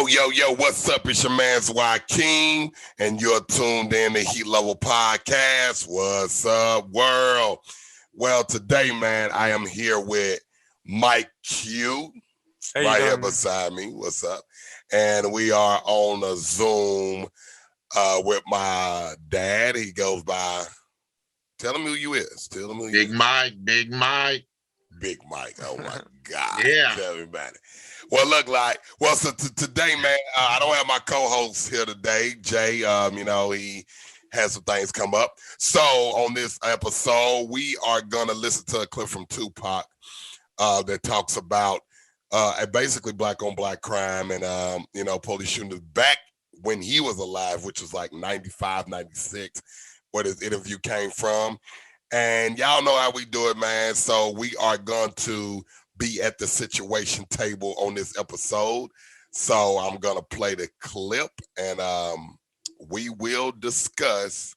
Yo, what's up? It's your man's Joaquin, and you're tuned in to Heat Level Podcast. What's up, world? Well, today, man, I am here with Mike Q, right here beside me. What's up? And we are on a Zoom with my dad. He goes by, tell him who you is. Tell him who you is. Big Mike. Oh, my God. Yeah. Tell everybody. Well, so today, man, I don't have my co-host here today, Jay. He has some things come up. So on this episode, we are going to listen to a clip from Tupac that talks about basically black on black crime and, police shootings back when he was alive, which was like 95, 96, where this interview came from. And y'all know how we do it, man. So we are going to be at the situation table on this episode. So I'm going to play the clip and we will discuss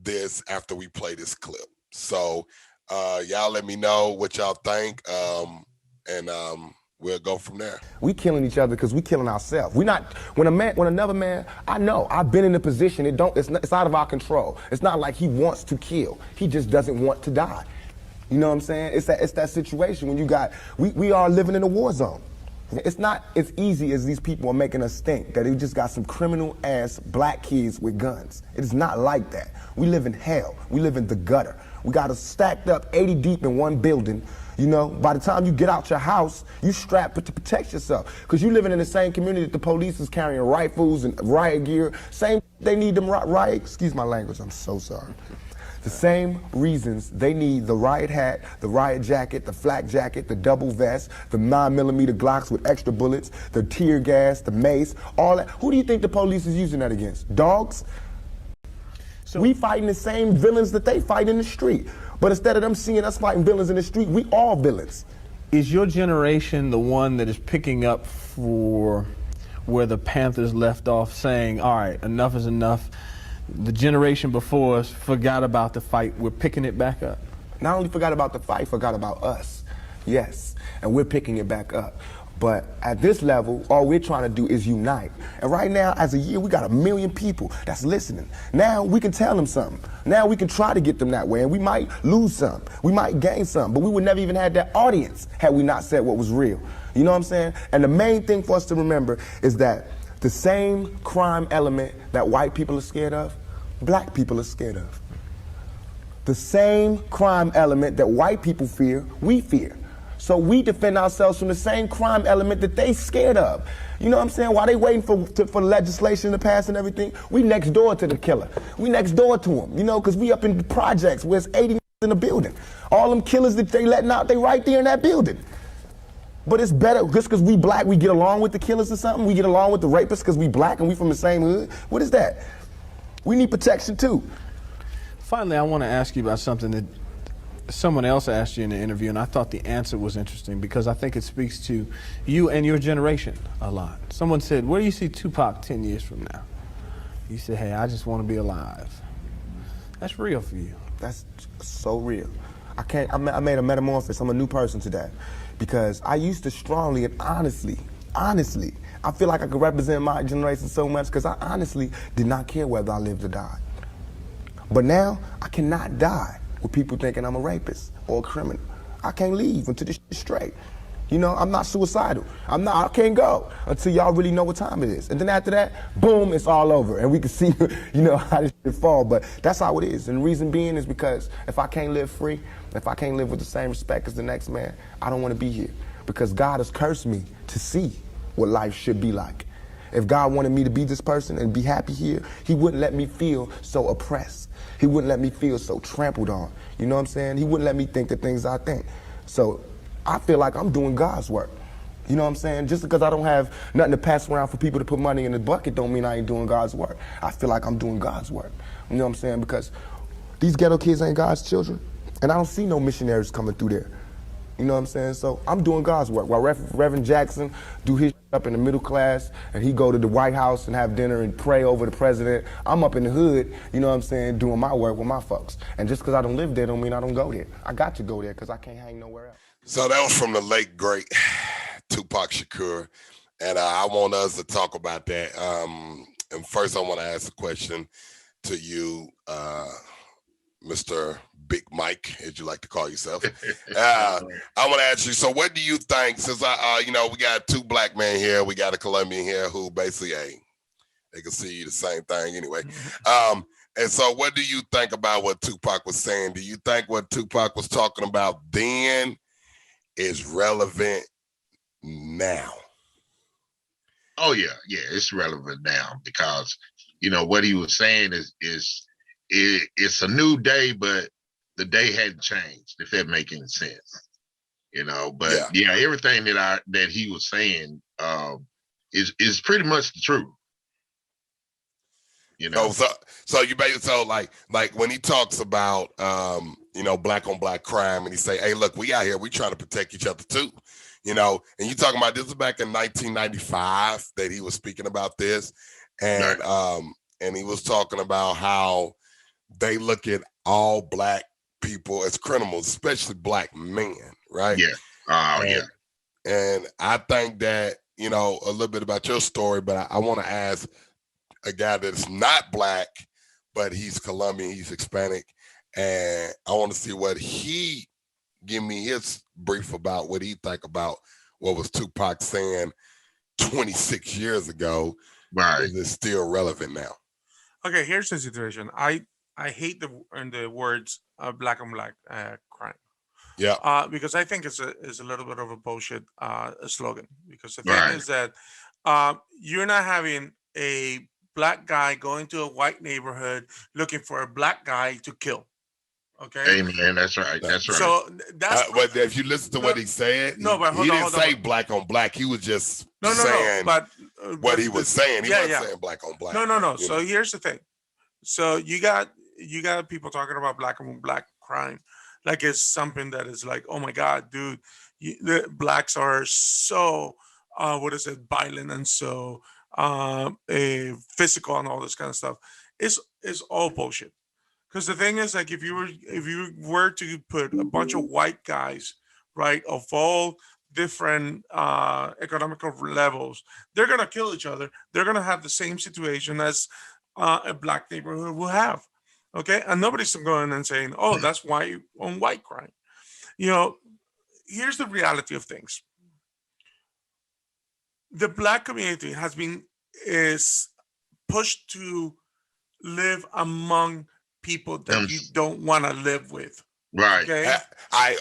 this after we play this clip. So y'all let me know what y'all think and we'll go from there. We killing each other because we killing ourselves. We not when another man. I know I've been in a position. It's out of our control. It's not like he wants to kill. He just doesn't want to die. You know what I'm saying? It's that situation when we are living in a war zone. It's not as easy as these people are making us think that we just got some criminal ass black kids with guns. It is not like that. We live in hell. We live in the gutter. We got us stacked up 80 deep in one building. You know, by the time you get out your house, you strapped to protect yourself. Because you living in the same community that the police is carrying rifles and riot gear. Same, they need them riot, excuse my language, I'm so sorry. The same reasons they need the riot hat, the riot jacket, the flak jacket, the double vest, the 9mm Glocks with extra bullets, the tear gas, the mace, all that. Who do you think the police is using that against? Dogs? So we fighting the same villains that they fight in the street. But instead of them seeing us fighting villains in the street, we all villains. Is your generation the one that is picking up for where the Panthers left off, saying, all right, enough is enough? The generation before us forgot about the fight. We're picking it back up. Not only forgot about the fight, forgot about us. Yes, and we're picking it back up. But at this level, all we're trying to do is unite. And right now, as a year, we got 1 million people that's listening. Now we can tell them something. Now we can try to get them that way, and we might lose some. We might gain some, but we would never even had that audience had we not said what was real. You know what I'm saying? And the main thing for us to remember is that the same crime element that white people are scared of, black people are scared of. The same crime element that white people fear, we fear. So we defend ourselves from the same crime element that they scared of. You know what I'm saying? While they waiting for legislation to pass and everything, we next door to the killer. We next door to him, you know, because we up in the projects where it's 80 in the building. All them killers that they letting out, they right there in that building. But it's better, just because we black, we get along with the killers or something? We get along with the rapists because we black and we from the same hood? What is that? We need protection too. Finally, I want to ask you about something that someone else asked you in the interview, and I thought the answer was interesting because I think it speaks to you and your generation a lot. Someone said, where do you see Tupac 10 years from now? You said, hey, I just want to be alive. That's real for you. That's so real. I made a metamorphosis. I'm a new person today. Because I used to strongly and honestly, I feel like I could represent my generation so much because I honestly did not care whether I lived or died. But now, I cannot die with people thinking I'm a rapist or a criminal. I can't leave until this shit's straight. You know, I'm not suicidal. I can't go until y'all really know what time it is. And then after that, boom, it's all over. And we can see, you know, how this shit fall. But that's how it is. And the reason being is because if I can't live free, if I can't live with the same respect as the next man, I don't want to be here. Because God has cursed me to see what life should be like. If God wanted me to be this person and be happy here, he wouldn't let me feel so oppressed. He wouldn't let me feel so trampled on. You know what I'm saying? He wouldn't let me think the things I think. So I feel like I'm doing God's work. You know what I'm saying? Just because I don't have nothing to pass around for people to put money in the bucket don't mean I ain't doing God's work. I feel like I'm doing God's work. You know what I'm saying? Because these ghetto kids ain't God's children. And I don't see no missionaries coming through there. You know what I'm saying? So I'm doing God's work. While Reverend Jackson do his up in the middle class and he go to the White House and have dinner and pray over the president, I'm up in the hood, you know what I'm saying, doing my work with my folks. And just because I don't live there don't mean I don't go there. I got to go there because I can't hang nowhere else. So that was from the late, great Tupac Shakur. And I want us to talk about that. And first, I want to ask a question to you, Mr. Big Mike, as you like to call yourself. I want to ask you. So, what do you think? Since we got two black men here, we got a Colombian here who basically, they can see the same thing anyway. And so, what do you think about what Tupac was saying? Do you think what Tupac was talking about then is relevant now? Oh yeah, it's relevant now because what he was saying is it's a new day, but the day hadn't changed. If that makes any sense, But everything that he was saying is pretty much the truth. So you basically like when he talks about black on black crime, and he say, hey, look, we out here, we trying to protect each other too. And you talking about this is back in 1995 that he was speaking about this, and and he was talking about how they look at all black people as criminals, especially black men, right? Yeah. And I think that a little bit about your story, but I want to ask a guy that's not black, but he's Colombian, he's Hispanic, and I want to see what he give me his brief about what he think about what was Tupac saying 26 years ago. Right. Is it still relevant now? Okay, here's the situation. I hate the words black on black crime. Yeah. Because I think it's a little bit of a bullshit slogan. Because the thing Right. is that you're not having a black guy going to a white neighborhood looking for a black guy to kill. Okay. Amen. That's right. That's right. So that's but if you listen to what he said, no, but he didn't say black on black. He was just saying but what he was saying. He wasn't saying black on black. No. So here's the thing. So you got people talking about black on black crime like it's something that is like, oh my God, dude, the blacks are so violent and so physical and all this kind of stuff. It's all bullshit. Because the thing is, like, if you were to put a bunch of white guys, right, of all different economical levels, they're gonna kill each other. They're gonna have the same situation as a black neighborhood will have. Okay, and nobody's going and saying, "Oh, that's white on white crime." Here's the reality of things. The black community is pushed to live among people that you don't want to live with. Right. Okay.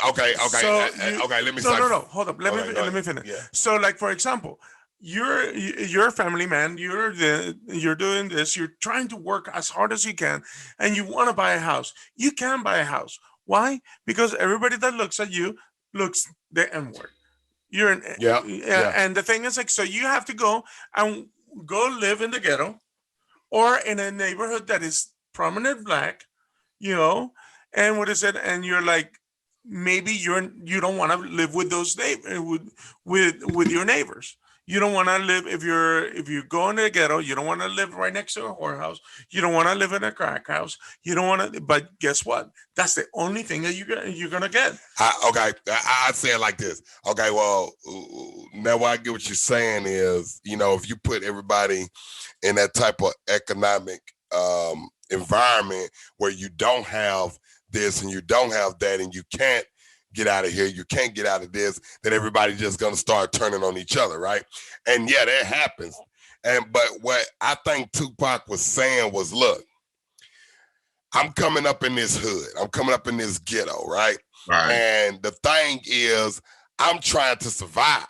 Okay. So let me. No. Hold up. Let me finish. Yeah. So, like, for example, you're a family man. You're doing this. You're trying to work as hard as you can, and you want to buy a house. You can buy a house. Why? Because everybody that looks at you looks the N word. You're an And the thing is, like, so you have to go live in the ghetto or in a neighborhood that is prominent black, and what is it? And you're like, maybe you don't want to live with those with your neighbors. You don't want to live if you go in the ghetto. You don't want to live right next to a whorehouse. You don't want to live in a crack house. You don't want to. But guess what? That's the only thing that you're gonna get. I say it like this. Okay, well, now what I get what you're saying is, if you put everybody in that type of economic environment where you don't have this and you don't have that and you can't get out of here, you can't get out of this, then everybody's just gonna start turning on each other, right? And yeah, that happens. But what I think Tupac was saying was, look, I'm coming up in this hood, I'm coming up in this ghetto, right? And the thing is, I'm trying to survive.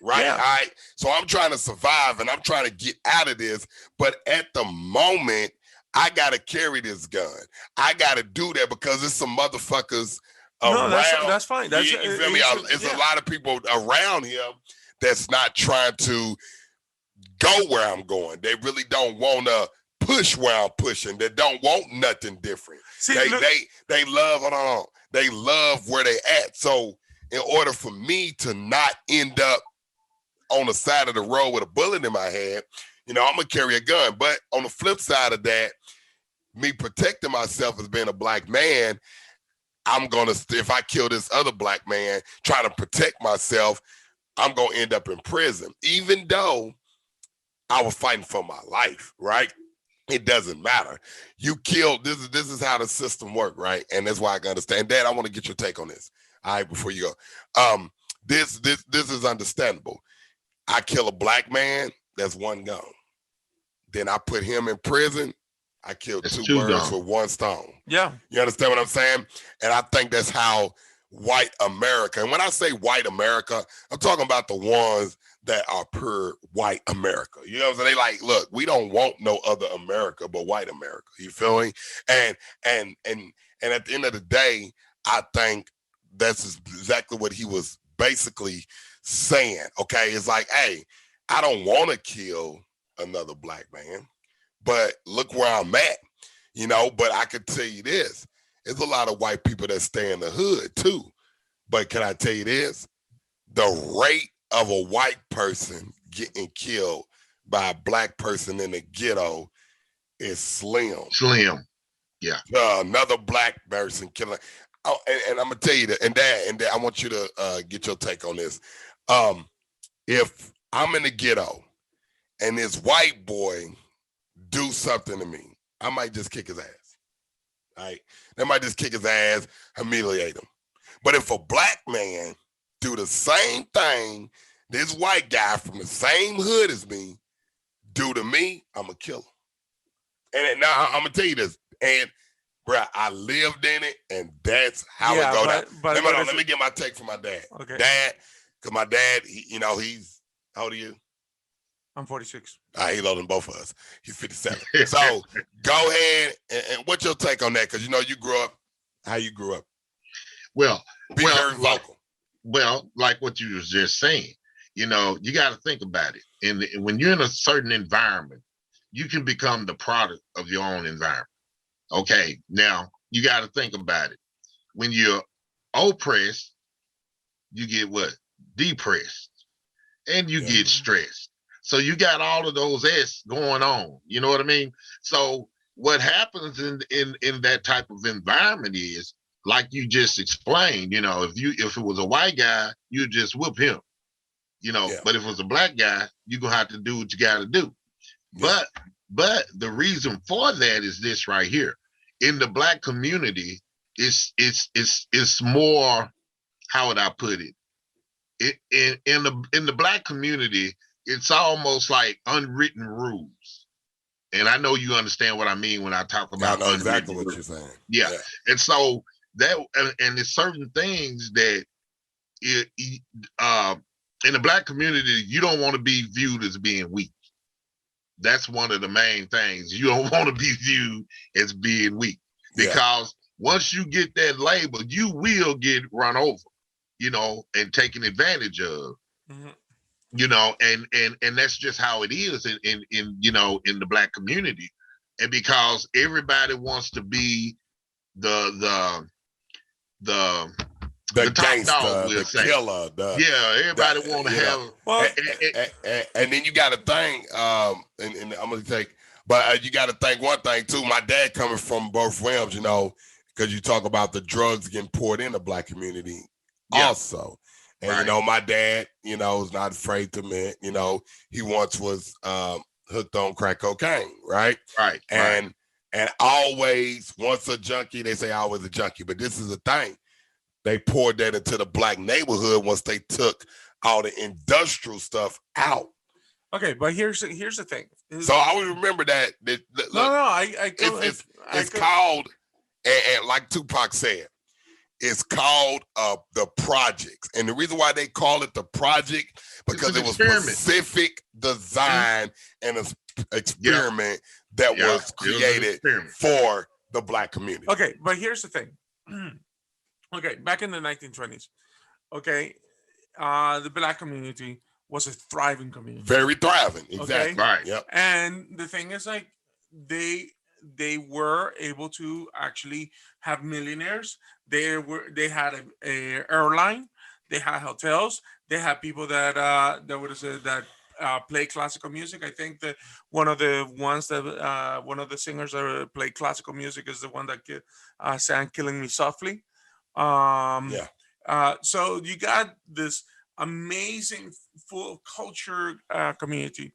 Right. Yeah. All right. So I'm trying to survive and I'm trying to get out of this. But at the moment, I got to carry this gun. I got to do that because there's some motherfuckers around. That's fine. You feel me? There's a lot of people around here that's not trying to go where I'm going. They really don't want to push where I'm pushing. They don't want nothing different. See, they love, hold on. They love where they at. So in order for me to not end up on the side of the road with a bullet in my head, I'm gonna carry a gun. But on the flip side of that, me protecting myself as being a black man, I'm gonna, if I kill this other black man, try to protect myself, I'm gonna end up in prison, even though I was fighting for my life, right? It doesn't matter. You killed. This is how the system works, right? And that's why I can understand. Dad, I want to get your take on this. All right, before you go, this is understandable. I kill a black man, that's one gone. Then I put him in prison. I killed It's two two birds gone. with one stone. Yeah. You understand what I'm saying? And I think that's how white America, and when I say white America, I'm talking about the ones that are pure white America. You know what I'm saying? They like, look, we don't want no other America but white America. You feel me? And at the end of the day, I think that's exactly what he was basically saying. Okay, it's like, hey, I don't want to kill another black man, but look where I'm at. You know, but I could tell you this. There's a lot of white people that stay in the hood too. But can I tell you this? The rate of a white person getting killed by a black person in the ghetto is slim. Slim. Yeah. Another black person killing. Oh, and I'm gonna tell you that, and Dad, I want you to get your take on this. If I'm in the ghetto and this white boy do something to me, I might just kick his ass. Right? They might just kick his ass, humiliate him. But if a black man do the same thing this white guy from the same hood as me do to me, I'm going to kill him. And now I'm going to tell you this. And, bro, I lived in it, and that's how it go down. Let me get my take from my dad. Okay. Dad, because my dad, he's, how old are you? I'm 46. He's older than both of us. He's 57. So go ahead, and what's your take on that? Because, you grew up, how you grew up. Well, very vocal. Well, like what you was just saying, you got to think about it. And when you're in a certain environment, you can become the product of your own environment. Okay, now you got to think about it. When you're oppressed, you get what? Depressed, and you get stressed. So you got all of those S going on. You know what I mean? So what happens in that type of environment is, like you just explained, if it was a white guy, you just whoop him. But if it was a black guy, you're gonna have to do what you gotta do. Yeah. But the reason for that is this right here. In the black community, it's more, how would I put it? In the black community, it's almost like unwritten rules. And I know you understand what I mean when I talk about. I know exactly what you're saying. Yeah. And so that, and there's certain things that in the black community, you don't want to be viewed as being weak. That's one of the main things. You don't want to be viewed as being weak, because once you get that label, you will get run over, and taken advantage of. Mm-hmm. And that's just how it is in the black community. And because everybody wants to be the gangster, the killer, everybody want to have. Well, and then you got to think, and I'm gonna take, but you got to think one thing too. My dad coming from both realms, because you talk about the drugs getting poured in the black community, also. And my dad, is not afraid to admit, he once was hooked on crack cocaine, right? Right. And always, once a junkie, they say always a junkie. But this is the thing. They poured that into the black neighborhood once they took all the industrial stuff out. Okay, but here's the thing. So I always remember that. It's called, and like Tupac said, it's called the projects. And the reason why they call it the project, because it was specific design and an experiment that was created for the black community. Okay, but here's the thing. Okay, back in the 1920s, the black community was a thriving community. Very thriving, exactly. Okay? Right. Yep. And the thing is, like, they were able to actually have millionaires. They had a airline, they had hotels, they had people that play classical music. I think that one of the singers that play classical music is the one that sang "Killing Me Softly." So you got this amazing, full of culture community,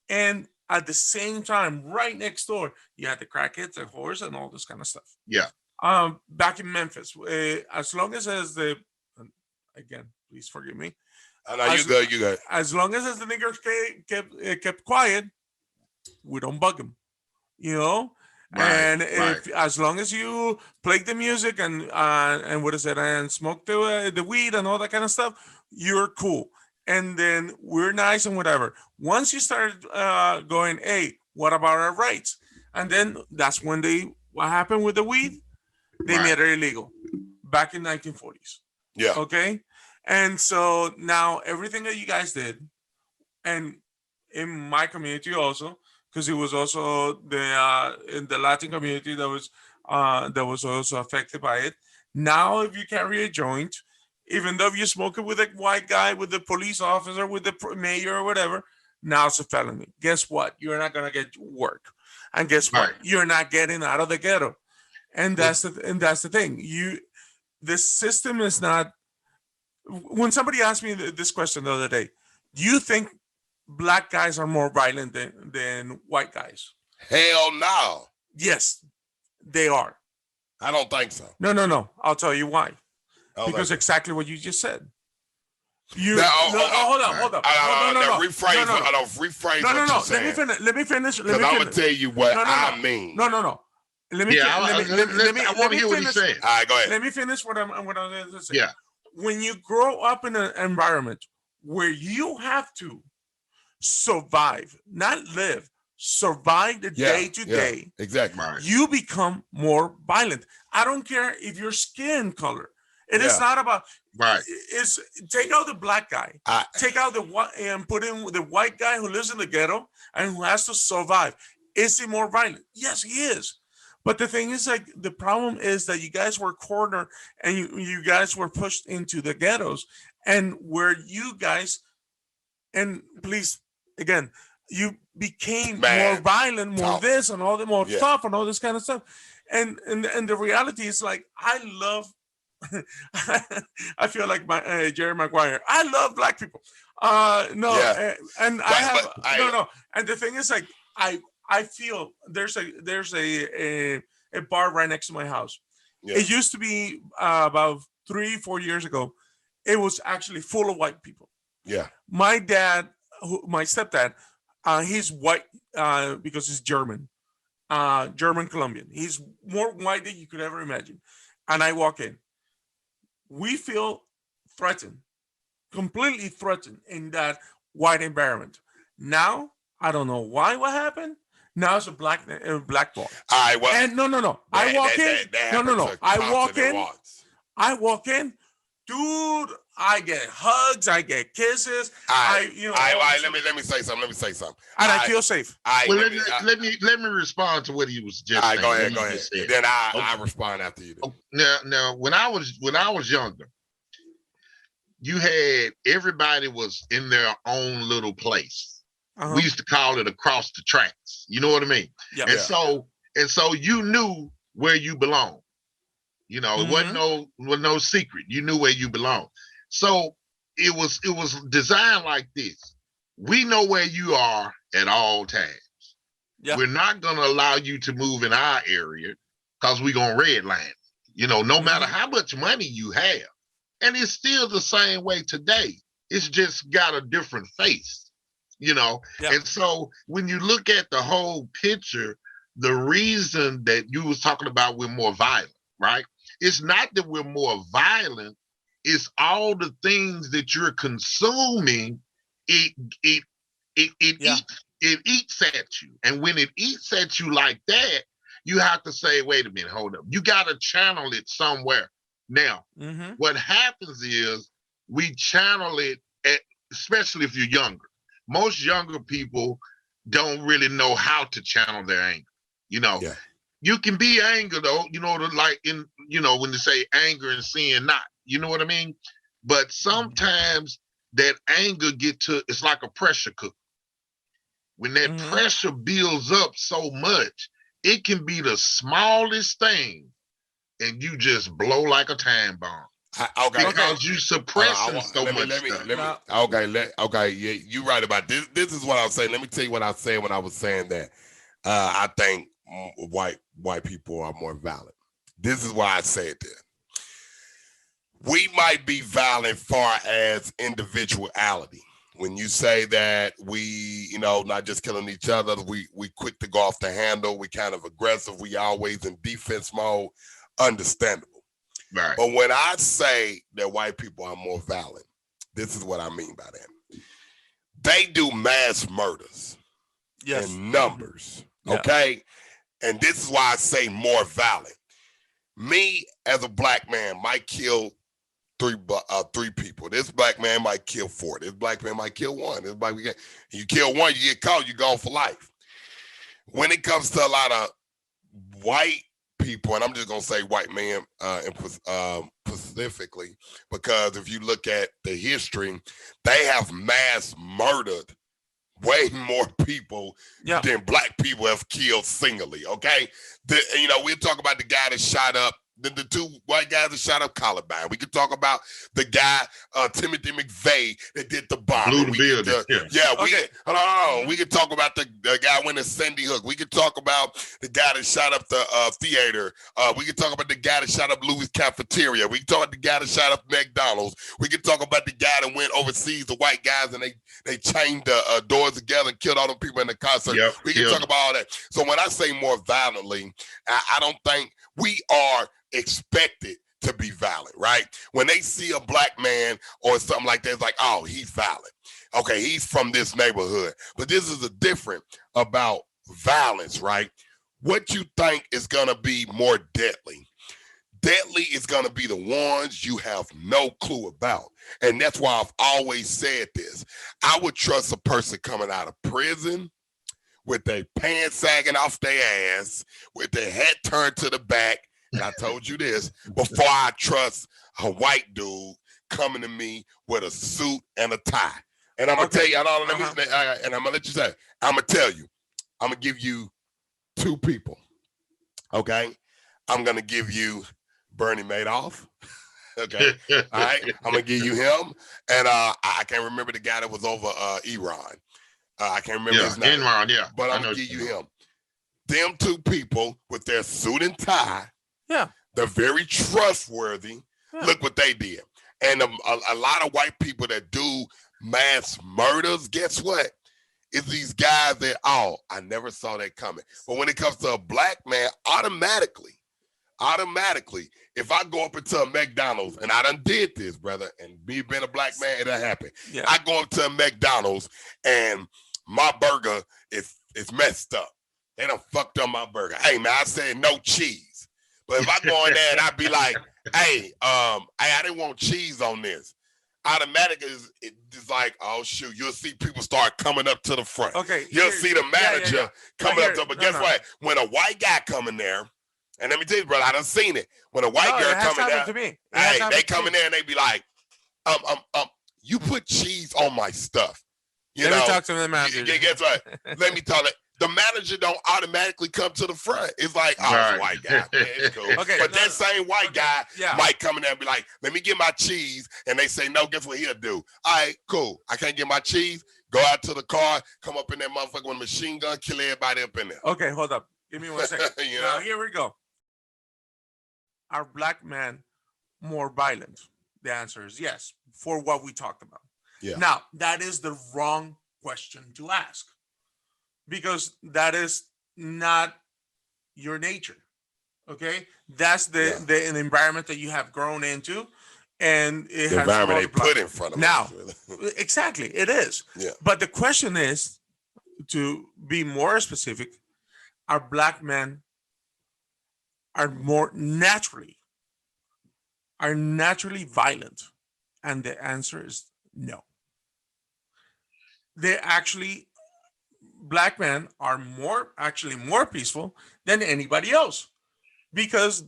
and at the same time, right next door, you had the crackheads, the whores, and all this kind of stuff. Yeah. Back in Memphis, as long as the again, please forgive me, I know you good. You good. as long as the niggers kept quiet, we don't bug them, you know. Right. And Right. if as long as you play the music and what is it, and smoke the weed and all that kind of stuff, you're cool. And then we're nice and whatever. Once you start going, hey, what about our rights? And then that's when what happened with the weed? They Right. made it illegal back in 1940s. Yeah. Okay, and so now everything that you guys did, and in my community also, because it was also the in the Latin community that was also affected by it. Now, if you carry a joint, even though you smoke it with a white guy, with the police officer, with the mayor or whatever, now it's a felony. Guess what? You're not gonna get work, and guess what? Right. You're not getting out of the ghetto, and Well, that's the thing. The system is not. When somebody asked me this question the other day, do you think black guys are more violent than white guys? Hell no. Yes, they are. I don't think so. No. I'll tell you why. I don't Because think exactly what you just said. You Now, hold up. so. Rephrase. Rephrase No. what you're saying. Let me finish. Because I'm gonna tell you what I mean. No. Let me. Yeah. Let me I want to hear what he's finish. saying. All right, go ahead. Let me finish what I'm going to say. Yeah. When you grow up in an environment where you have to survive, not live, survive the day to day, Exactly. Right. you become more violent. I don't care if your skin color. It is not about. Right. It's take out the black guy, take out the white, and put in the white guy who lives in the ghetto and who has to survive. Is he more violent? Yes, he is. But the thing is, like, the problem is that you guys were cornered and you guys were pushed into the ghettos, and where you guys, and please, again, you became more violent, more this and all the more tough and all this kind of stuff. And the reality is, like, I love. I feel like my Jerry Maguire. I love black people. And And the thing is, like, I feel there's a bar right next to my house. Yeah. It used to be about 3-4 years ago. It was actually full of white people. Yeah. My stepdad, he's white because he's German, German Colombian. He's more white than you could ever imagine. And I walk in. We feel threatened, completely threatened in that white environment. Now, I don't know why. What happened? Now it's a black boy. All right, well, and no. I walk in. No. I walk in, dude. I get hugs. I get kisses. Let me say something. And I feel safe. Let me respond to what he was just saying. Go ahead. Then I respond after you do. Now, when I was younger, you had everybody was in their own little place. Uh-huh. We used to call it across the tracks. You know what I mean? Yeah. And so you knew where you belonged. You know, it wasn't no secret. You knew where you belonged. So it was designed like this. We know where you are at all times. Yeah. We're not going to allow you to move in our area because we're going to redline. You know, no matter how much money you have. And it's still the same way today. It's just got a different face, you know. Yeah. And so when you look at the whole picture, the reason that you was talking about we're more violent, right? It's not that we're more violent. It's all the things that you're consuming. It eats at you. And when it eats at you like that, you have to say, wait a minute, hold up. You got to channel it somewhere. Now, what happens is we channel it, especially if you're younger. Most younger people don't really know how to channel their anger. You know, you can be angry though, you know, like in, you know, when they say anger and sin not, you know what I mean? But sometimes that anger it's like a pressure cooker. When that pressure builds up so much, it can be the smallest thing and you just blow like a time bomb. Okay. because you suppressing so let me, much let me, stuff. let me. Okay, yeah, you right about this. This is what I was saying. Let me tell you what I said when I was saying that. I think white people are more violent. This is why I said that. We might be violent far as individuality. When you say that we, not just killing each other, we quick to go off the handle, we kind of aggressive, we always in defense mode, understandable. Right. But when I say that white people are more violent, this is what I mean by that. They do mass murders in numbers, okay? And this is why I say more violent. Me, as a black man, might kill three people. This black man might kill 4. This black man might kill 1. You kill 1, you get caught, you gone for life. When it comes to a lot of white people, and I'm just gonna say white men specifically, because if you look at the history, they have mass murdered way more people than black people have killed singly. Okay, we'll talk about the guy that shot up the 2 white guys that shot up Columbine. We could talk about the guy Timothy McVeigh that did the bombing. Blew the building. We could talk about the guy went to Sandy Hook. We could talk about the guy that shot up the theater. We could talk about the guy that shot up Louis Cafeteria. We could talk about the guy that shot up McDonald's. We could talk about the guy that went overseas, the white guys, and they chained the doors together and killed all them people in the concert. We can talk about all that. So when I say more violently, I don't think we are expected to be violent, right? When they see a black man or something like that, it's like, oh, he's violent. Okay, he's from this neighborhood. But this is a different about violence, right? What you think is gonna be more deadly? Deadly is gonna be the ones you have no clue about. And that's why I've always said this. I would trust a person coming out of prison with their pants sagging off their ass, with their head turned to the back. And I told you this before I trust a white dude coming to me with a suit and a tie. And I'm gonna tell you, and I'm gonna let you say, I'm gonna tell you, I'm gonna give you 2 people. Okay, I'm gonna give you Bernie Madoff. Okay, all right, I'm gonna give you him, and I can't remember the guy that was over Iran. I can't remember his name. Iran, but I'm gonna give you him. Them 2 people with their suit and tie. Yeah, they're very trustworthy. Yeah. Look what they did. And a lot of white people that do mass murders, guess what? It's these guys that, I never saw that coming. But when it comes to a black man, automatically, if I go up into a McDonald's, and I done did this, brother, and me being a black man, it done happened. Yeah. I go up to a McDonald's and my burger is messed up. They done fucked up my burger. Hey, man, I said no cheese. But if I go in there and I be like, hey, I didn't want cheese on this. Automatic it's like, oh shoot, you'll see people start coming up to the front. Okay. You'll see the manager coming up to, but guess what? When a white guy come in there, and let me tell you, brother, I done seen it. When a white girl come in there, they come in there and they be like, you put cheese on my stuff. Let me talk to the manager. Guess what? Let me talk. The manager don't automatically come to the front. It's like, it's a white guy. Man, it's cool. Okay, but that same white guy might come in there and be like, let me get my cheese. And they say, no, guess what he'll do? All right, cool. I can't get my cheese. Go out to the car, come up in that motherfucker with a machine gun, kill everybody up in there. Okay, hold up. Give me 1 second. Now, here we go. Are black men more violent? The answer is yes, for what we talked about. Yeah. Now, that is the wrong question to ask, because that is not your nature. Okay, that's the environment that you have grown into, and it the has environment they put in front of now. Us, really. Exactly, it is. Yeah. But the question is, to be more specific, are black men more naturally violent? And the answer is no. Black men are more peaceful than anybody else, because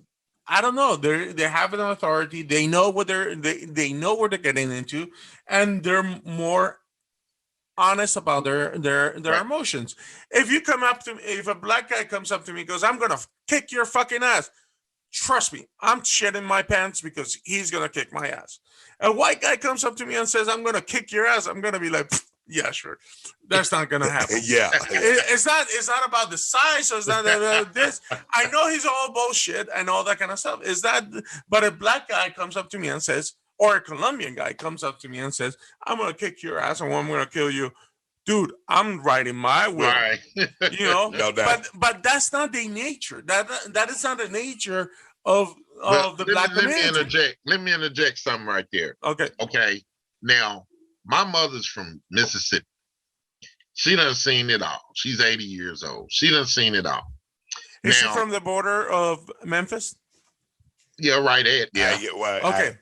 I don't know, they have an authority, they know what they know what they're getting into, and they're more honest about their emotions. If a black guy comes up to me and goes, I'm gonna kick your fucking ass, trust me, I'm shitting my pants because he's gonna kick my ass. A white guy comes up to me and says, I'm gonna kick your ass. I'm gonna be like, yeah, sure. That's not gonna happen. Yeah. It's not about the size, or it's not about this. I know he's all bullshit and all that kind of stuff. Is that but a black guy comes up to me and says, or a Colombian guy comes up to me and says, I'm gonna kick your ass and I'm gonna kill you. Dude, I'm writing my will. Right. You know, No doubt. but that's not the nature. That is not the nature of But the black let me community. interject. Let me interject something right there. Okay. Okay. Now, my mother's from Mississippi. She done seen it all. She's 80 years old. She done seen it all. Is she Now- from the border of Memphis? Yeah, right at yeah. Okay.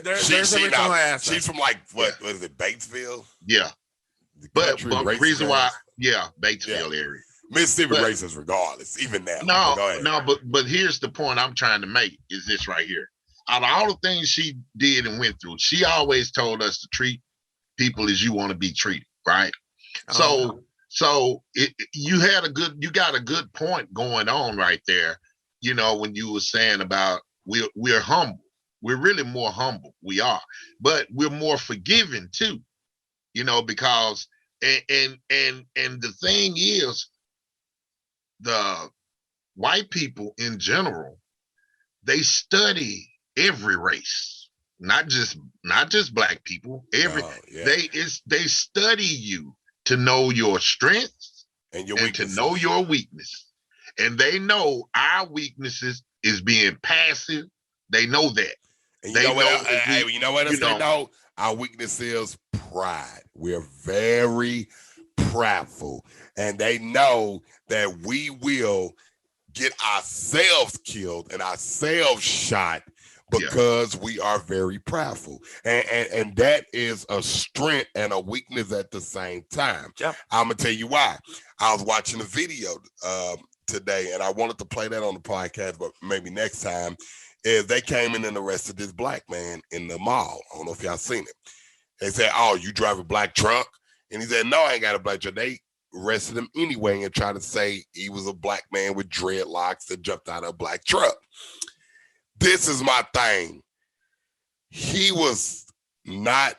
There's a reason why I asked She's that. from like what is it, Batesville? Yeah. The But country the racist reason why, areas. Batesville area. Mississippi but- racist regardless, even now. Go ahead. No, but here's the point I'm trying to make is this right here. Out of all the things she did and went through, she always told us to treat people as you want to be treated, right? Oh. So you got a good point going on right there. You know, when you were saying about we're humble, we're really more humble. We are, but we're more forgiving too. You know, because and the thing is, the white people in general, they study every race, not just black people. They study you to know your strengths and your and weaknesses. to know your weakness. And they know our weaknesses is being passive. They know that. And They you know what? know that Hey, you know what else you they know. know? Our weakness is pride. We're very prideful, and they know that we will get ourselves killed and ourselves shot because we are very prideful, and that is a strength and a weakness at the same time. Yep. I'm gonna tell you why. I was watching a video today, and I wanted to play that on the podcast, but maybe next time. Is they came in and arrested this black man in the mall. I don't know if y'all seen it. They said, "Oh, you drive a black truck?" And he said, "No, I ain't got a black truck." They arrested him anyway and tried to say he was a black man with dreadlocks that jumped out of a black truck. This is my thing. He was not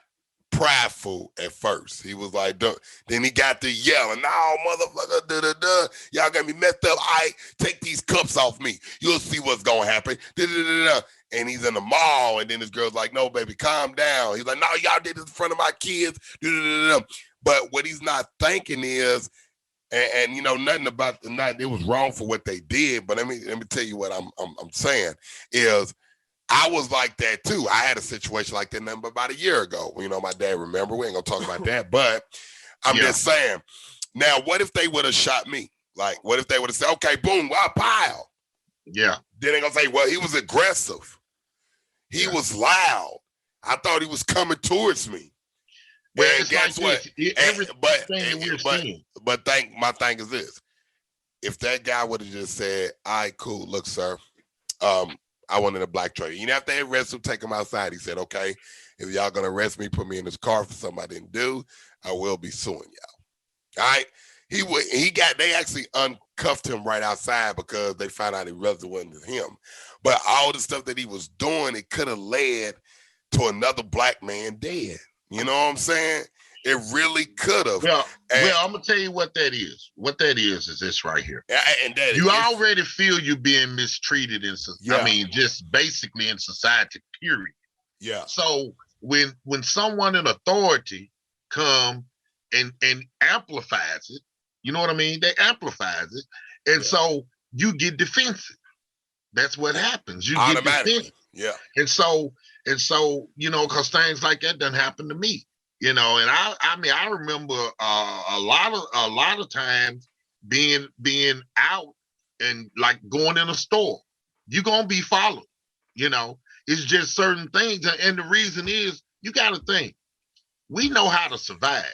prideful at first. He was like, duh. Then he got to yelling, "No, motherfucker, da-da-da. Y'all got me messed up. I take these cups off me. You'll see what's gonna happen." Da-da-da-da. And he's in the mall, and then this girl's like, "No, baby, calm down." He's like, "No, y'all did this in front of my kids." Da-da-da-da. But what he's not thinking is, and you know, nothing about it was wrong for what they did. But let me tell you what I'm saying is, I was like that too. I had a situation like that about a year ago. You know, my dad, remember, we ain't gonna talk about that, but I'm just saying, now, what if they would have shot me? Like, what if they would have said, "Okay, boom, wow, pile." Yeah. Then they're gonna say, "Well, he was aggressive. He was loud. I thought he was coming towards me." Well, And it's guess like what? My thing is this. If that guy would have just said, "All right, cool, look, sir, I wanted a black truck." You know, if they arrest him, take him outside. He said, "Okay, if y'all gonna arrest me, put me in this car for something I didn't do, I will be suing y'all." All right. They actually uncuffed him right outside because they found out it wasn't him. But all the stuff that he was doing, it could have led to another black man dead. You know what I'm saying? It really could have. Well, I'm gonna tell you what that is. What that is this right here. And that You already feel you being mistreated in society. I mean, just basically in society, period. Yeah. So when someone in authority come and amplifies it, you know what I mean? They amplifies it. And so you get defensive. That's what happens. You get defensive. Yeah. And so, you know, because things like that done happen to me. You know, and I remember a lot of times being out and like going in a store. You're gonna be followed. You know, it's just certain things, and the reason is you got to think. We know how to survive.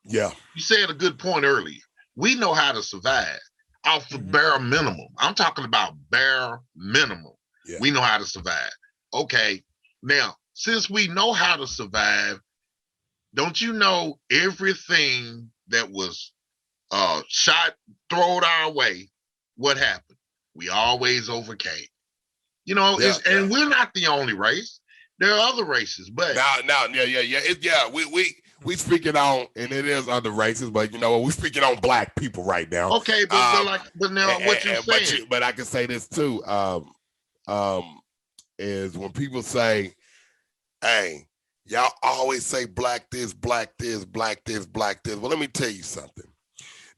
Yeah. You said a good point earlier. We know how to survive off the bare minimum. I'm talking about bare minimum. Yeah. We know how to survive. Okay, now since we know how to survive. Don't you know everything that was thrown our way, what happened? We always overcame. You know, Yeah, and we're not the only race. There are other races, but yeah. We speaking on, and it is other races, but you know what? We speaking on black people right now. okay, but now what you're saying? But I can say this too. Is when people say, "Hey, y'all always say black this, black this, black this, black this." Well, let me tell you something.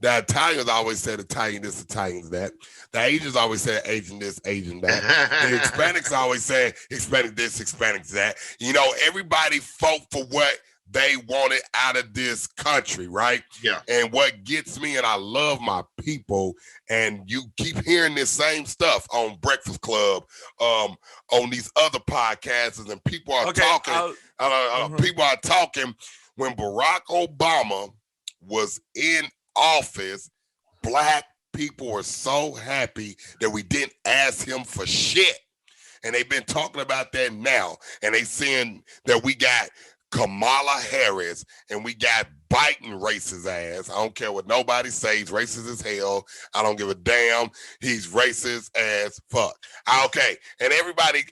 The Italians always said Italian this, Italians that. The Asians always said Asian this, Asian that. The Hispanics always said Hispanic this, Hispanic that. You know, everybody fought for what they wanted out of this country, right? Yeah. And what gets me, and I love my people, and you keep hearing this same stuff on Breakfast Club, on these other podcasts, and people are talking. People are talking when Barack Obama was in office, black people were so happy that we didn't ask him for shit. And they've been talking about that now. And they saying that we got Kamala Harris and we got Biden racist ass. I don't care what nobody says. Racist as hell. I don't give a damn. He's racist as fuck. Okay. And everybody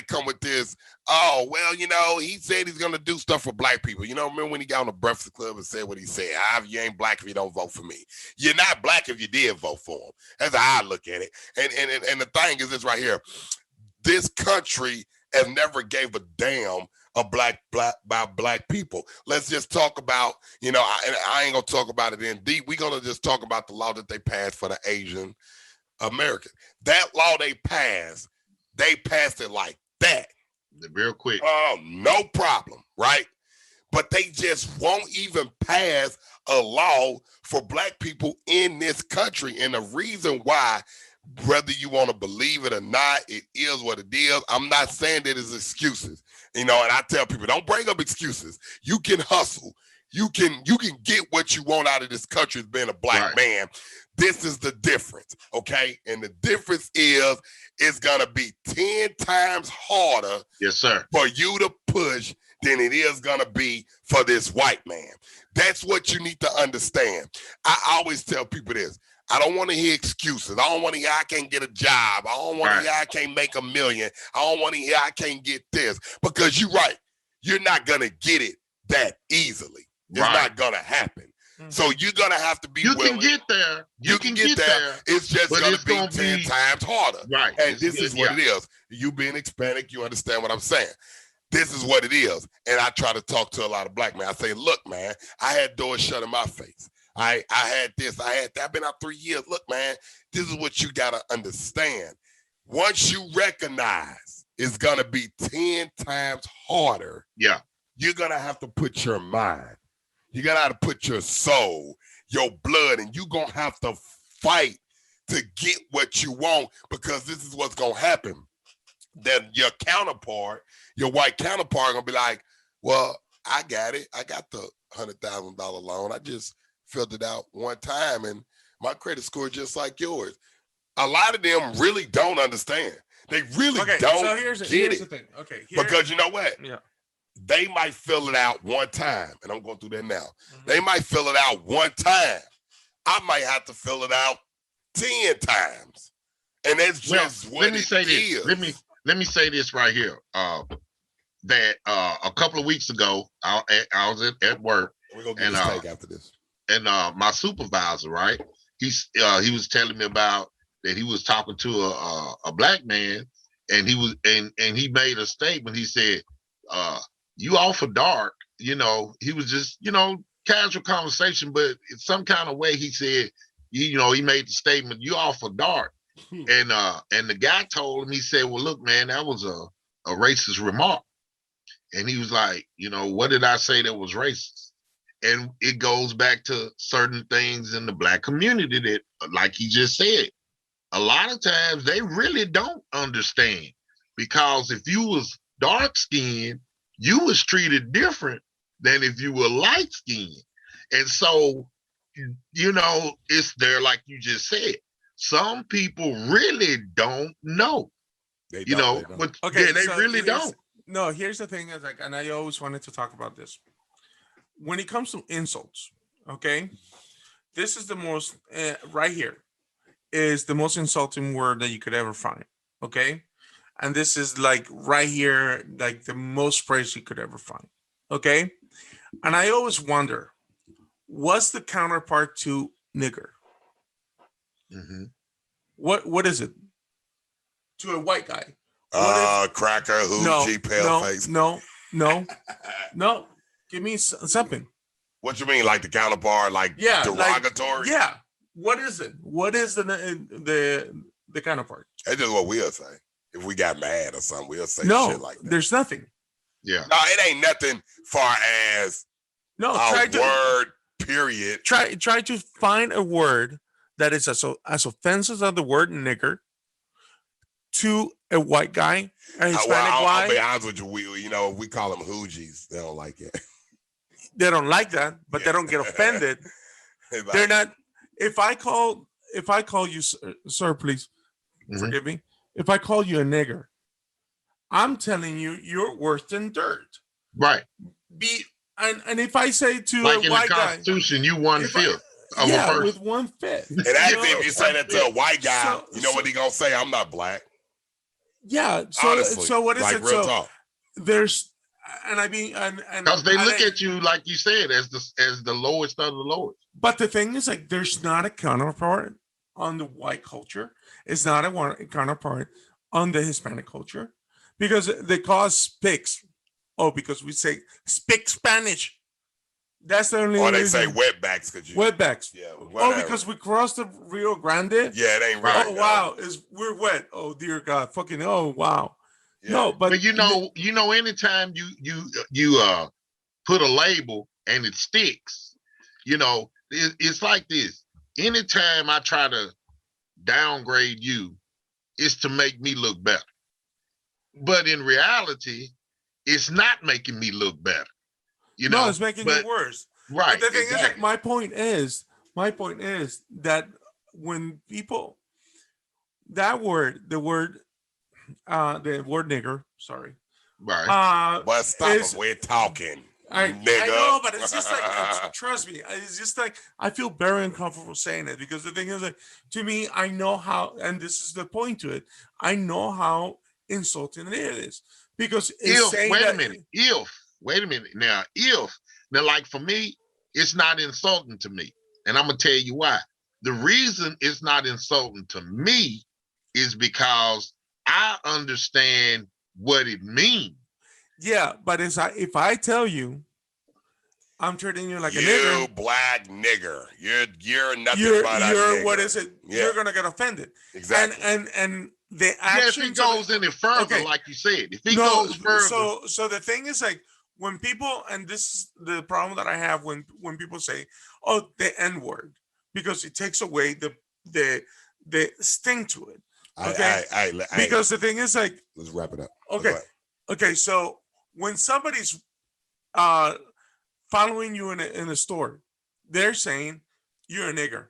come with this. Oh, well, you know, he said he's going to do stuff for black people. You know, remember when he got on the Breakfast Club and said what he said? You ain't black if you don't vote for me. You're not black if you did vote for him. That's how I look at it. And the thing is this right here. This country has never gave a damn about black people. Let's just talk about, you know, I ain't going to talk about it in deep. We're going to just talk about the law that they passed for the Asian American. That law they passed it like that. Real quick. No problem, right? But they just won't even pass a law for black people in this country. And the reason why, whether you want to believe it or not, it is what it is. I'm not saying that it's excuses, you know, and I tell people, don't bring up excuses. You can hustle. You can get what you want out of this country as being a black man. This is the difference, okay? And the difference is it's going to be 10 times harder for you to push than it is going to be for this white man. That's what you need to understand. I always tell people this. I don't want to hear excuses. I don't want to hear I can't get a job. I don't want to hear I can't make $1 million. I don't want to hear I can't get this. Because you're right. You're not going to get it that easily. It's not going to happen. Mm-hmm. So you're going to have to be willing. You can get there. You can get there. It's just going to be 10 times harder. Right. And this is what it is. You being Hispanic, you understand what I'm saying. This is what it is. And I try to talk to a lot of black men. I say, look, man, I had doors shut in my face. I had this, I had that. I've been out 3 years. Look, man, this is what you got to understand. Once you recognize it's going to be 10 times harder, you're going to have to put your mind. You're going to have to put your soul, your blood, and you're going to have to fight to get what you want, because this is what's going to happen. Then your counterpart, your white counterpart, going to be like, well, I got it. I got the $100,000 loan. I just filled it out one time and my credit score just like yours. A lot of them really don't understand. They really don't here's get the it. thing. Okay, because you know what? Yeah. They might fill it out one time, and I'm going through that now. Mm-hmm. They might fill it out one time. I might have to fill it out 10 times. And that's just what let me say this. Let me say this right here. That a couple of weeks ago, I was at work. We're going to get this take after this. And my supervisor, right? He was telling me about that he was talking to a black man, and he made a statement. He said, "You awful dark." You know, he was just, you know, casual conversation, but in some kind of way he said, you know, he made the statement, "You awful dark." And the guy told him, he said, "Well, look, man, that was a racist remark." And he was like, "You know, what did I say that was racist?" And it goes back to certain things in the black community that, like he just said, a lot of times they really don't understand, because if you was dark skinned, you was treated different than if you were light skinned. And so, you know, it's there, like you just said, some people really don't know, they really don't. No, here's the thing is like, and I always wanted to talk about this. When it comes to insults, okay, this is the most, right here, is the most insulting word that you could ever find, okay? and this is like right here, like the most praise you could ever find. Okay, and I always wonder, what's the counterpart to nigger? Mm-hmm. What is it to a white guy? What is Cracker, no hoochie, pale no face. no no no? Give me something. What you mean, like the counterpart, like Yeah, derogatory? like, yeah. What is it? What is the counterpart? That's just what we'll say. If we got mad or something, we'll say No, shit like that. there's nothing. Yeah. No, it ain't nothing far as No, a word, period. Try to find a word that is as offensive as the word nigger to a white guy, a Hispanic I'll be guy. honest with you. We call them hoogies. They don't like it. They don't like that, but they don't get offended. It's like, They're not. If I call you, sir, please Mhm. forgive me. If I call you a nigger, I'm telling you, you're worse than dirt. Right. And if I say to Like a in white the guy, Constitution, you 1/5 of a yeah, person. with 1/5. and actually, if you say that to a white guy, So- you know what he gonna say? I'm not black. Yeah. So Honestly, so what is like it? real So talk. there's, and I mean, and Because they I look think- at you, like you said, as the lowest of the lowest. But the thing is, like, there's not a counterpart on the white culture. It's not a counterpart on the Hispanic culture, because they call us spics. Oh, because we say speak Spanish. That's the only Or they reason. say wetbacks because you. Wetbacks. Yeah. Oh, Whatever. because we crossed the Rio Grande. Yeah, it ain't Right. right. Oh wow, we're wet. Oh dear God, fucking. Oh wow. Yeah. No, but But you know, anytime you put a label and it sticks, it's like this. Anytime I try to downgrade you, it's to make me look better. But in reality, it's not making me look better. no, it's making you worse. Right. But the thing is, like, exactly. my point is that when people, the word nigger, sorry, Right. But stop is- it. We're talking. I nigga. know, but it's just like, trust me, it's just like, I feel very uncomfortable saying it, because the thing is, like, to me, I know how, and this is the point to it, I know how insulting it is, because it's saying Wait that, a minute. Now, like for me, it's not insulting to me. And I'm going to tell you why. The reason it's not insulting to me is because I understand what it means. yeah, but if I tell you, I'm treating you like a you nigger, black nigger. You're nothing you're but a nigger. what is it? Yeah. You're gonna get offended. Exactly. And the Yes, actions it goes any further, okay. like you said. If it goes further, so the thing is, like, when people, and this is the problem that I have when people say, oh, the N-word, because it takes away the sting to it. Okay. Because the thing is, like, let's wrap it up. okay, so when somebody's following you in a store, they're saying you're a nigger.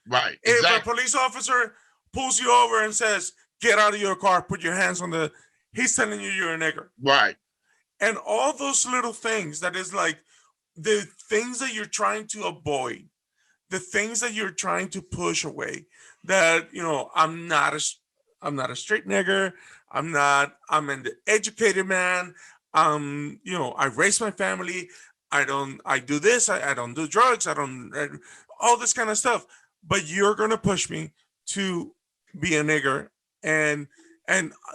right? If Exactly. a police officer pulls you over and says, get out of your car, put your hands on he's telling you you're a nigger. Right. And all those little things, that is like the things that you're trying to avoid, the things that you're trying to push away, that, I'm not a straight nigger. I'm an educated man. I raised my family. I do this. I don't do drugs. All this kind of stuff. But you're going to push me to be a nigger. And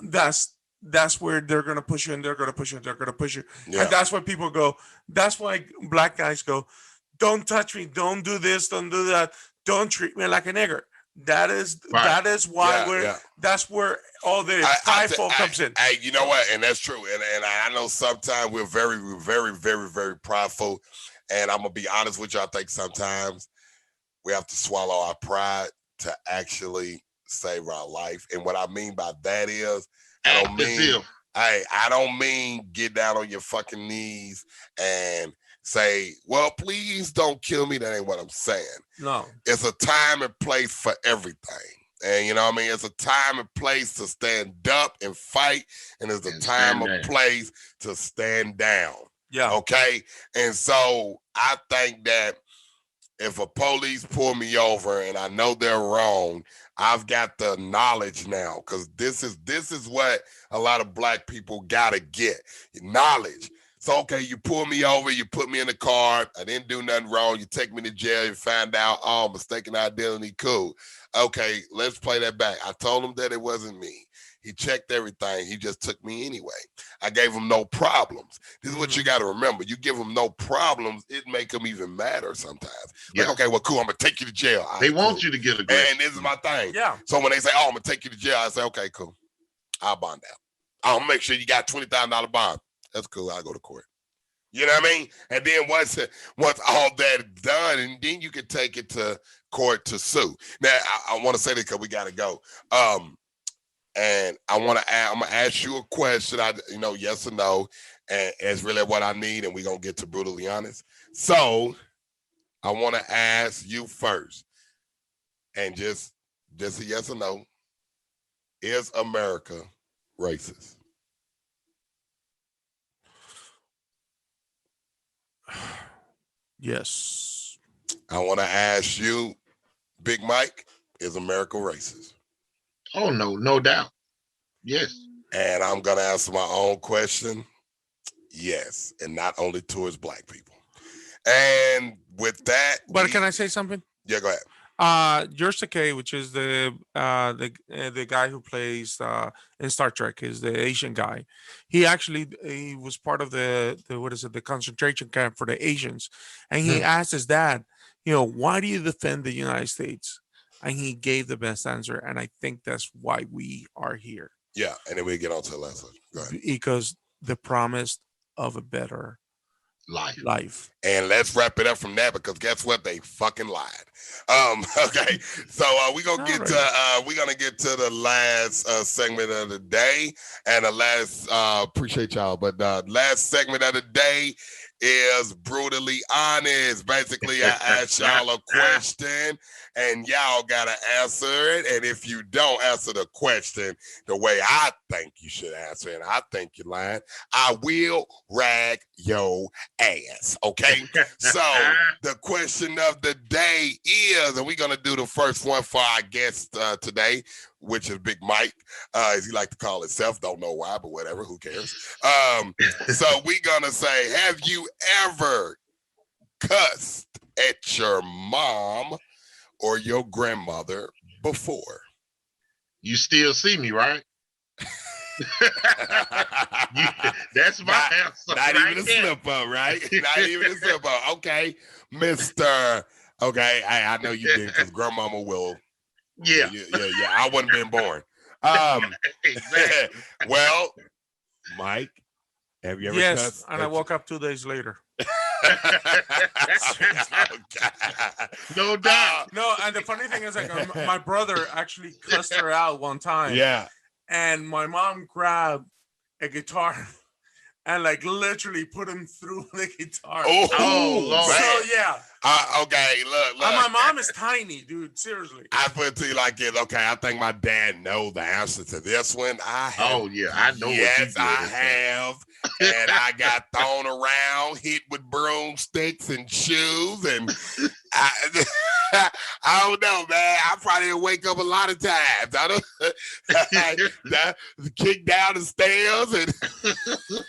that's where they're going to push you, and they're going to push you, and they're going to push you. Yeah. And that's why people go, that's why black guys go, don't touch me. Don't do this. Don't do that. Don't treat me like a nigger. That is why that's where all the prideful comes in. Hey, you know what? And that's true. And I know sometimes we're very, very, very, very prideful. And I'm gonna be honest with you. I think sometimes we have to swallow our pride to actually save our life. And what I mean by that is, I don't mean get down on your fucking knees and say, well, please don't kill me. That ain't what I'm saying. No. It's a time and place for everything. And you know what I mean? It's a time and place to stand up and fight. And it's a time and place to stand down. Yeah. Okay? And so I think that if a police pull me over and I know they're wrong, I've got the knowledge now, because this is what a lot of black people gotta get. Knowledge. So okay, you pull me over, you put me in the car, I didn't do nothing wrong, you take me to jail, you find out, oh, mistaken identity, cool. Okay, let's play that back. I told him that it wasn't me. He checked everything. He just took me anyway. I gave him no problems. This is what you got to remember. You give them no problems, it make them even madder sometimes. Like, okay, well, cool, I'm going to take you to jail. They want you to get aggressive. And this is my thing. Yeah. So when they say, oh, I'm going to take you to jail, I say, okay, cool. I'll bond out. I'll make sure you got $20,000 bond. That's cool. I'll go to court. You know what I mean? And then once all that is done, and then you can take it to court to sue. Now, I want to say this because we got to go. And I'm gonna ask you a question. Yes or no, and it's really what I need, and we're gonna get to brutally honest. So I want to ask you first, and just a yes or no: is America racist? Yes. I want to ask you, Big Mike: is America racist? Oh, no doubt. Yes. And I'm going to answer my own question. Yes. And not only towards black people. And with that. But can I say something? Yeah, go ahead. George Takei, which is the guy who plays in Star Trek, is the Asian guy. He was part of the concentration camp for the Asians, and he asked his dad, why do you defend the United States? And he gave the best answer, and I think that's why we are here. Yeah, and then we get on to the last one. Go ahead. Because the promise of a better life. And let's wrap it up from that, because guess what? They fucking lied. Okay, so we're gonna get to the last segment of the day, and the last appreciate y'all, but the last segment of the day is brutally honest. Basically, I ask y'all a question, and y'all gotta answer it. And if you don't answer the question the way I think you should answer it, and I think you're lying, I will rag your ass. Okay. So the question of the day is, and we're gonna do the first one for our guest today, which is Big Mike, as he like to call himself. Don't know why, but whatever. Who cares? So we're gonna say, have you ever cussed at your mom or your grandmother before? You still see me, right? That's my answer. Not even a slip up, right? Not even a slip up. Okay, Mr. Okay, I know you did, because grandmama will. Yeah. I wouldn't have been born. Exactly. Well, Mike, have you ever cussed? And I woke up 2 days later. No doubt. No, and the funny thing is, like, my brother actually cussed her out one time. Yeah. And my mom grabbed a guitar and like literally put him through the guitar. Oh Lord. So yeah. Okay, look. And my mom is tiny, dude. Seriously. I put it to you like this. Okay, I think my dad knows the answer to this one. I have. Oh yeah, I know. Yes, I have. And I got thrown around, hit with broomsticks and shoes, and I don't know, man. I probably didn't wake up a lot of times. Kick down the stairs and.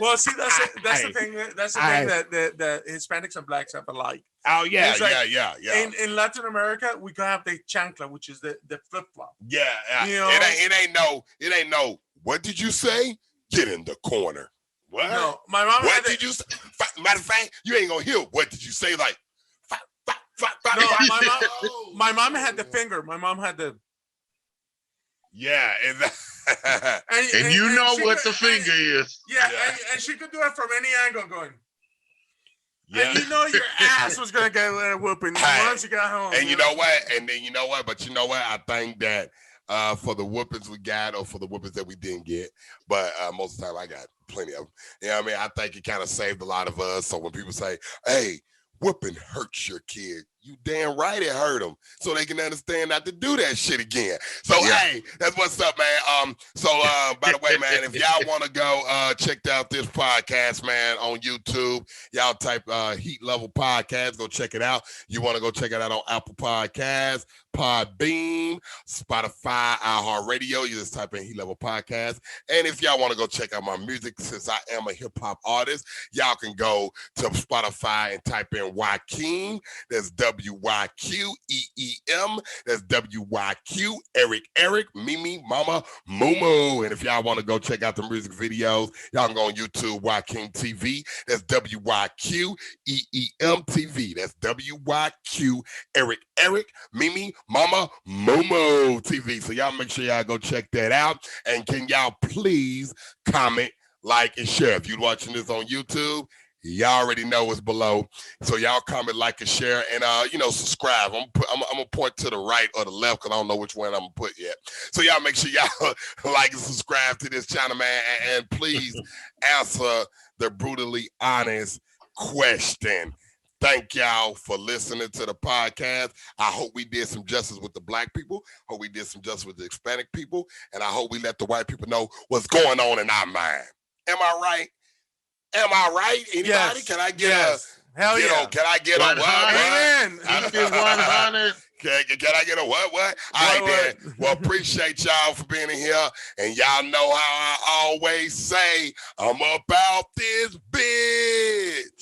Well, see, that's the thing. That's the thing that the Hispanics and blacks have alike. Oh yeah, like, yeah. In Latin America, we can have the chancla, which is the flip flop. Yeah, you know? it ain't no. What did you say? Get in the corner. What? No, my mom. What did you say? Matter of fact, you ain't gonna hear. What did you say? Like, no, my mom had the finger. My mom had the. Yeah, and you know what the finger is. Yeah, and she could do it from any angle, going. Yeah. And you know your ass was gonna get a whooping once you got home. And you know what? And then you know what? But you know what? I think that for the whoopings we got, or for the whoopings that we didn't get, but most of the time I got plenty of them. You know what I mean? I think it kind of saved a lot of us. So when people say, "Hey, whooping hurts your kid," you damn right it hurt them, so they can understand not to do that shit again. So hey, that's what's up, man. So by the way, man, if y'all want to go check out this podcast, man, on YouTube, y'all type Heat Level Podcast, go check it out. You want to go check it out on Apple Podcasts, Podbean, Spotify, iHeartRadio. You just type in Heat Level Podcast. And if y'all want to go check out my music, since I am a hip-hop artist, y'all can go to Spotify and type in Joaquin. That's WYQEEM. That's WYQ, Eric, Mimi, Mama, Moo. And if y'all want to go check out the music videos, y'all can go on YouTube, Joaquin TV. That's WYQEEM TV. That's WYQ, Eric, Mimi, Mama, Moo TV. So y'all make sure y'all go check that out. And can y'all please comment, like, and share? If you're watching this on YouTube, y'all already know what's below. So y'all comment, like, and share, and subscribe. I'm gonna point to the right or the left because I don't know which one I'm gonna put yet. So y'all make sure y'all like and subscribe to this channel, man, and please answer the brutally honest question. Thank y'all for listening to the podcast. I hope we did some justice with the Black people. Hope we did some justice with the Hispanic people, and I hope we let the white people know what's going on in our mind. Am I right? Am I right? Anybody? Yes. Can I get Hell yeah. Can I get 100. a what? Amen. Keep it 100. Can I get a what? All right, then. Well, appreciate y'all for being in here. And y'all know how I always say, I'm about this bitch.